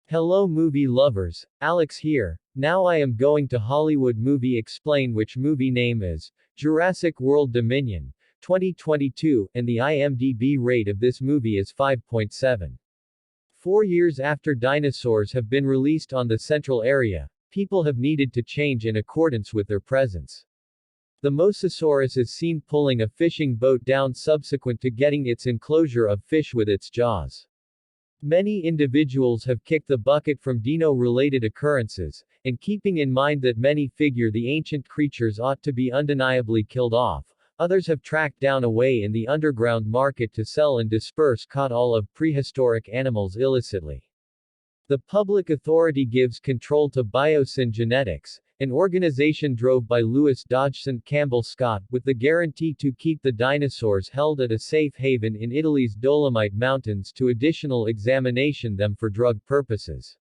Hello movie lovers, Alex here. Now I am going to Hollywood movie explain which movie name is Jurassic World Dominion 2022 and the IMDb rate of this movie is 5.7. 4 years after dinosaurs have been released on the central area, people have needed to change in accordance with their presence. The Mosasaurus is seen pulling a fishing boat down subsequent to getting its enclosure of fish with its jaws. Many individuals have kicked the bucket from dino-related occurrences, and keeping in mind that many figure the ancient creatures ought to be undeniably killed off, others have tracked down a way in the underground market to sell and disperse caught all of prehistoric animals illicitly. The public authority gives control to Biosyn Genetics, an organization drove by Lewis Dodgson Campbell Scott, with the guarantee to keep the dinosaurs held at a safe haven in Italy's Dolomite Mountains to additional examination them for drug purposes.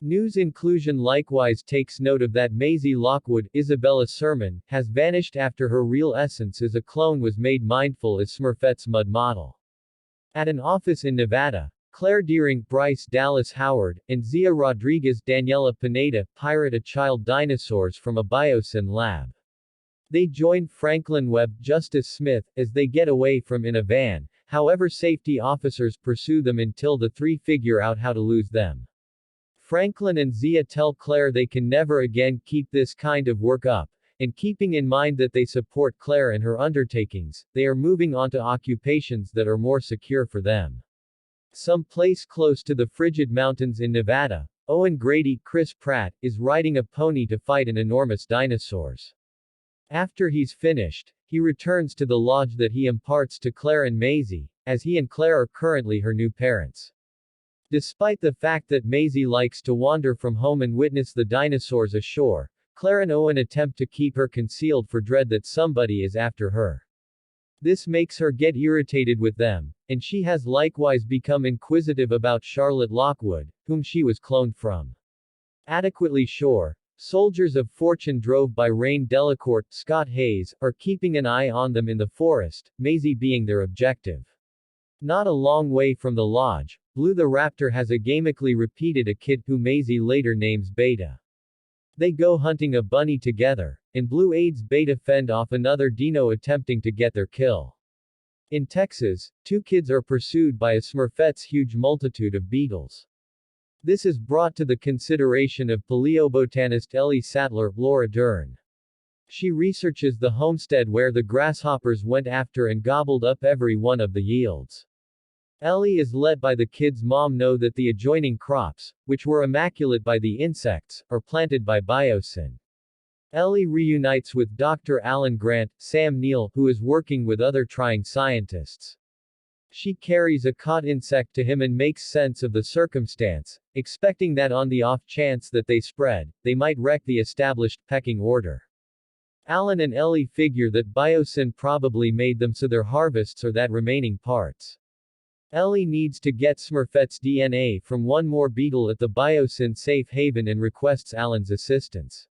News inclusion likewise takes note of that Maisie Lockwood, Isabella Sermon, has vanished after her real essence as a clone was made mindful as Smurfette's mud model. At an office in Nevada, Claire Deering, Bryce Dallas Howard, and Zia Rodriguez Daniela Pineda pirate a child dinosaurs from a Biosyn lab. They join Franklin Webb, Justice Smith, as they get away from in a van, however safety officers pursue them until the three figure out how to lose them. Franklin and Zia tell Claire they can never again keep this kind of work up, and keeping in mind that they support Claire in her undertakings, they are moving on to occupations that are more secure for them. Some place close to the frigid mountains in Nevada, Owen Grady, Chris Pratt, is riding a pony to fight an enormous dinosaurs. After he's finished, he returns to the lodge that he imparts to Claire and Maisie, as he and Claire are currently her new parents. Despite the fact that Maisie likes to wander from home and witness the dinosaurs ashore, Claire and Owen attempt to keep her concealed for dread that somebody is after her. This makes her get irritated with them, and she has likewise become inquisitive about Charlotte Lockwood, whom she was cloned from. Adequately sure, soldiers of fortune drove by Rain Delacourt, Scott Hayes, are keeping an eye on them in the forest, Maisie being their objective. Not a long way from the lodge, Blue the Raptor has agamically repeated a kid who Maisie later names Beta. They go hunting a bunny together, and Blue aids Beta fend off another dino attempting to get their kill. In Texas, two kids are pursued by a Smurfette's huge multitude of beetles. This is brought to the consideration of paleobotanist Ellie Sattler, Laura Dern. She researches the homestead where the grasshoppers went after and gobbled up every one of the yields. Ellie is let by the kid's mom know that the adjoining crops, which were immaculate by the insects, are planted by Biosyn. Ellie reunites with Dr. Alan Grant, Sam Neill, who is working with other trying scientists. She carries a caught insect to him and makes sense of the circumstance, expecting that on the off chance that they spread, they might wreck the established pecking order. Alan and Ellie figure that Biosyn probably made them so their harvests are that remaining parts. Ellie needs to get Smurfette's DNA from one more beetle at the Biosyn safe haven and requests Alan's assistance.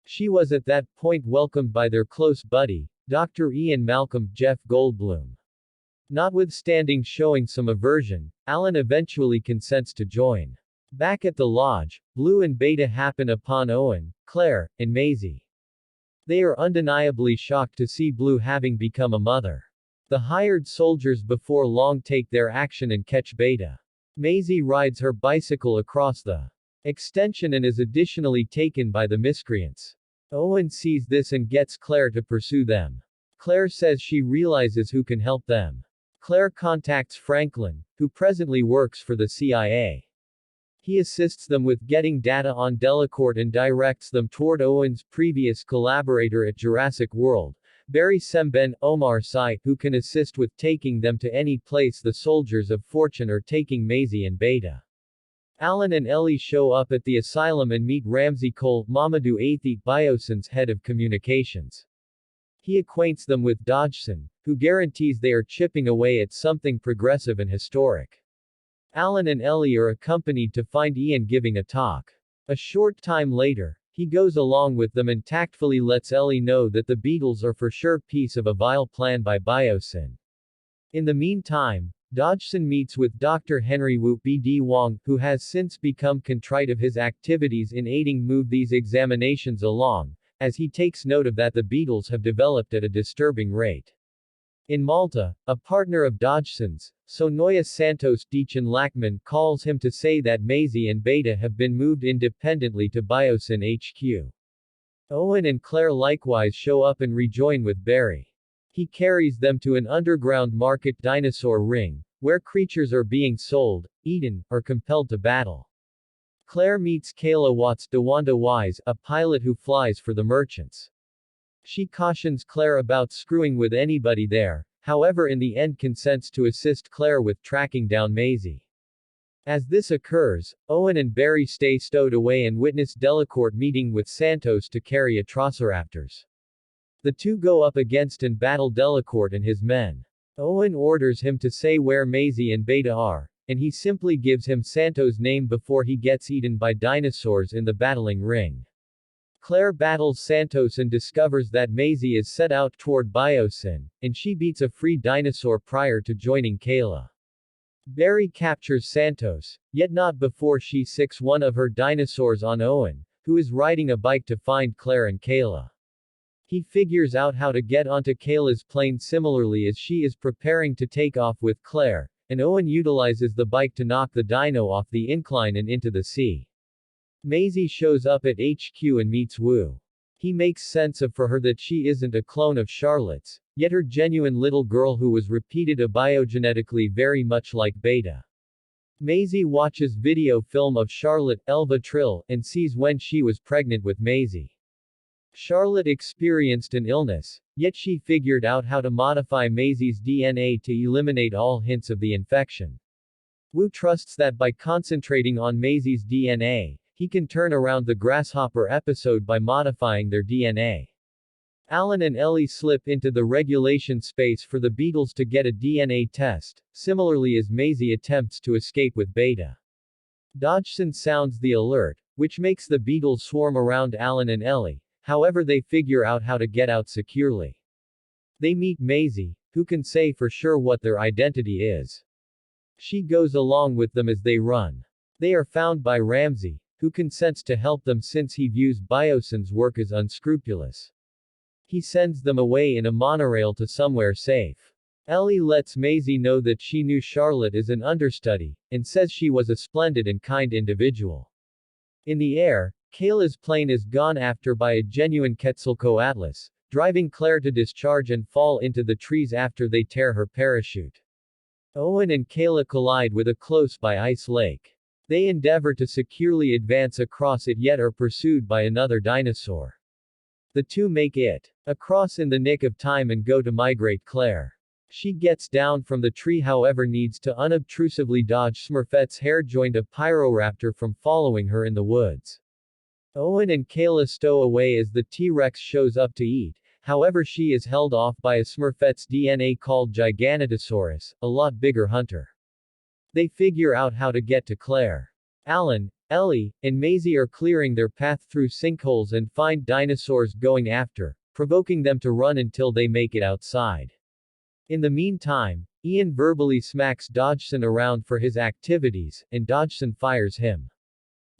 She was at that point welcomed by their close buddy, Dr. Ian Malcolm, Jeff Goldblum. Notwithstanding showing some aversion, Alan eventually consents to join. Back at the lodge, Blue and Beta happen upon Owen, Claire, and Maisie. They are undeniably shocked to see Blue having become a mother. The hired soldiers before long take their action and catch Beta. Maisie rides her bicycle across the extension and is additionally taken by the miscreants. Owen sees this and gets Claire to pursue them. Claire says she realizes who can help them. Claire contacts Franklin, who presently works for the CIA. He assists them with getting data on Delacourt and directs them toward Owen's previous collaborator at Jurassic World, Barry Semben, Omar Sy, who can assist with taking them to any place the soldiers of fortune are taking Maisie and Beta. Alan and Ellie show up at the asylum and meet Ramsey Cole, Mamadou Athey, Biosyn's head of communications. He acquaints them with Dodgson, who guarantees they are chipping away at something progressive and historic. Alan and Ellie are accompanied to find Ian giving a talk. A short time later, he goes along with them and tactfully lets Ellie know that the beetles are for sure piece of a vile plan by Biosyn. In the meantime, Dodgson meets with Dr. Henry Wu B.D. Wong, who has since become contrite of his activities in aiding move these examinations along, as he takes note of that the beetles have developed at a disturbing rate. In Malta, a partner of Dodgson's, Sonoya Santos Deacon Lackman calls him to say that Maisie and Beta have been moved independently to Biosyn HQ. Owen and Claire likewise show up and rejoin with Barry. He carries them to an underground market dinosaur ring, where creatures are being sold, eaten, or compelled to battle. Claire meets Kayla Watts DeWanda Wise, a pilot who flies for the merchants. She cautions Claire about screwing with anybody there, however in the end consents to assist Claire with tracking down Maisie. As this occurs, Owen and Barry stay stowed away and witness Delacourt meeting with Santos to carry Atrociraptors. The two go up against and battle Delacourt and his men. Owen orders him to say where Maisie and Beta are, and he simply gives him Santos' name before he gets eaten by dinosaurs in the battling ring. Claire battles Santos and discovers that Maisie is set out toward Biosyn, and she beats a free dinosaur prior to joining Kayla. Barry captures Santos, yet not before she sicks one of her dinosaurs on Owen, who is riding a bike to find Claire and Kayla. He figures out how to get onto Kayla's plane similarly as she is preparing to take off with Claire, and Owen utilizes the bike to knock the dino off the incline and into the sea. Maisie shows up at HQ and meets Wu. He makes sense of for her that she isn't a clone of Charlotte's, yet her genuine little girl who was repeated abiogenetically very much like Beta. Maisie watches video film of Charlotte, Elva Trill, and sees when she was pregnant with Maisie. Charlotte experienced an illness, yet she figured out how to modify Maisie's DNA to eliminate all hints of the infection. Wu trusts that by concentrating on Maisie's DNA, he can turn around the grasshopper episode by modifying their DNA. Alan and Ellie slip into the regulation space for the beetles to get a DNA test, similarly as Maisie attempts to escape with Beta. Dodgson sounds the alert, which makes the beetles swarm around Alan and Ellie, however they figure out how to get out securely. They meet Maisie, who can say for sure what their identity is. She goes along with them as they run. They are found by Ramsey, who consents to help them since he views Biosyn's work as unscrupulous. He sends them away in a monorail to somewhere safe. Ellie lets Maisie know that she knew Charlotte as an understudy, and says she was a splendid and kind individual. In the air, Kayla's plane is gone after by a genuine Quetzalcoatlus, driving Claire to discharge and fall into the trees after they tear her parachute. Owen and Kayla collide with a close-by ice lake. They endeavor to securely advance across it yet are pursued by another dinosaur. The two make it across in the nick of time and go to migrate Claire. She gets down from the tree however needs to unobtrusively dodge Smurfette's hair joint a Pyroraptor from following her in the woods. Owen and Kayla stow away as the T-Rex shows up to eat, however she is held off by a Smurfette's DNA called Giganotosaurus, a lot bigger hunter. They figure out how to get to Claire. Alan, Ellie, and Maisie are clearing their path through sinkholes and find dinosaurs going after, provoking them to run until they make it outside. In the meantime, Ian verbally smacks Dodgson around for his activities, and Dodgson fires him.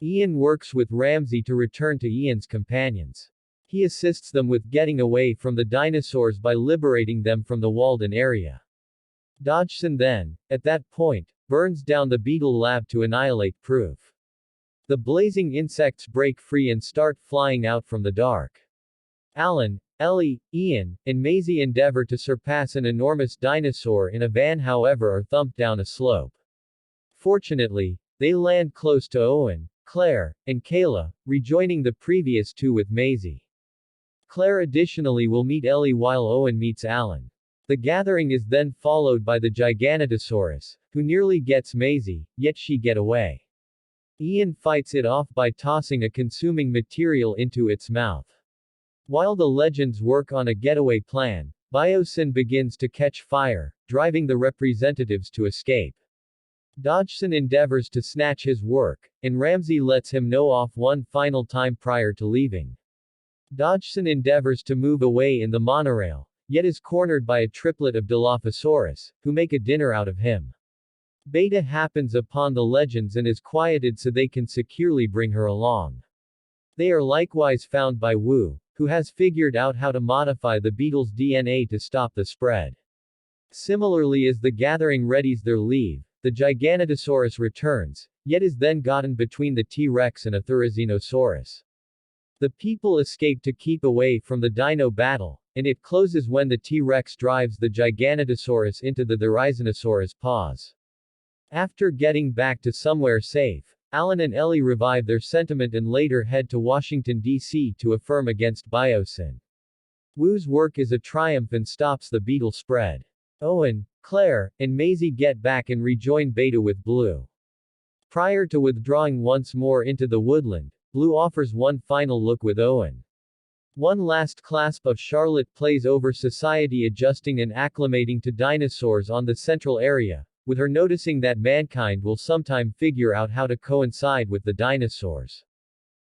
Ian works with Ramsey to return to Ian's companions. He assists them with getting away from the dinosaurs by liberating them from the Walden area. Dodgson then, at that point, burns down the beetle lab to annihilate proof. The blazing insects break free and start flying out from the dark. Alan, Ellie, Ian, and Maisie endeavor to surpass an enormous dinosaur in a van however are thumped down a slope. Fortunately, they land close to Owen, Claire, and Kayla, rejoining the previous two with Maisie. Claire additionally will meet Ellie while Owen meets Alan. The gathering is then followed by the Giganotosaurus, who nearly gets Maisie, yet she get away. Ian fights it off by tossing a consuming material into its mouth. While the legends work on a getaway plan, Biosyn begins to catch fire, driving the representatives to escape. Dodgson endeavors to snatch his work, and Ramsey lets him know off one final time prior to leaving. Dodgson endeavors to move away in the monorail, yet is cornered by a triplet of Dilophosaurus, who make a dinner out of him. Beta happens upon the legends and is quieted so they can securely bring her along. They are likewise found by Wu, who has figured out how to modify the beetle's DNA to stop the spread. Similarly, as the gathering readies their leave, the Giganotosaurus returns, yet is then gotten between the T-Rex and a Therizinosaurus. The people escape to keep away from the dino battle, and it closes when the T-Rex drives the Giganotosaurus into the Therizinosaurus paws. After getting back to somewhere safe, Alan and Ellie revive their sentiment and later head to Washington, D.C. to affirm against Biosyn. Wu's work is a triumph and stops the beetle spread. Owen, Claire, and Maisie get back and rejoin Beta with Blue. Prior to withdrawing once more into the woodland, Blue offers one final look with Owen. One last clasp of Charlotte plays over society adjusting and acclimating to dinosaurs on the central area, with her noticing that mankind will sometime figure out how to coincide with the dinosaurs.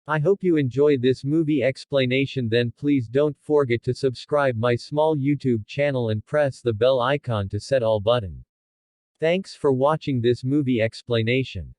I hope you enjoy this movie explanation. Then please don't forget to subscribe my small YouTube channel and press the bell icon to set all button. Thanks for watching this movie explanation.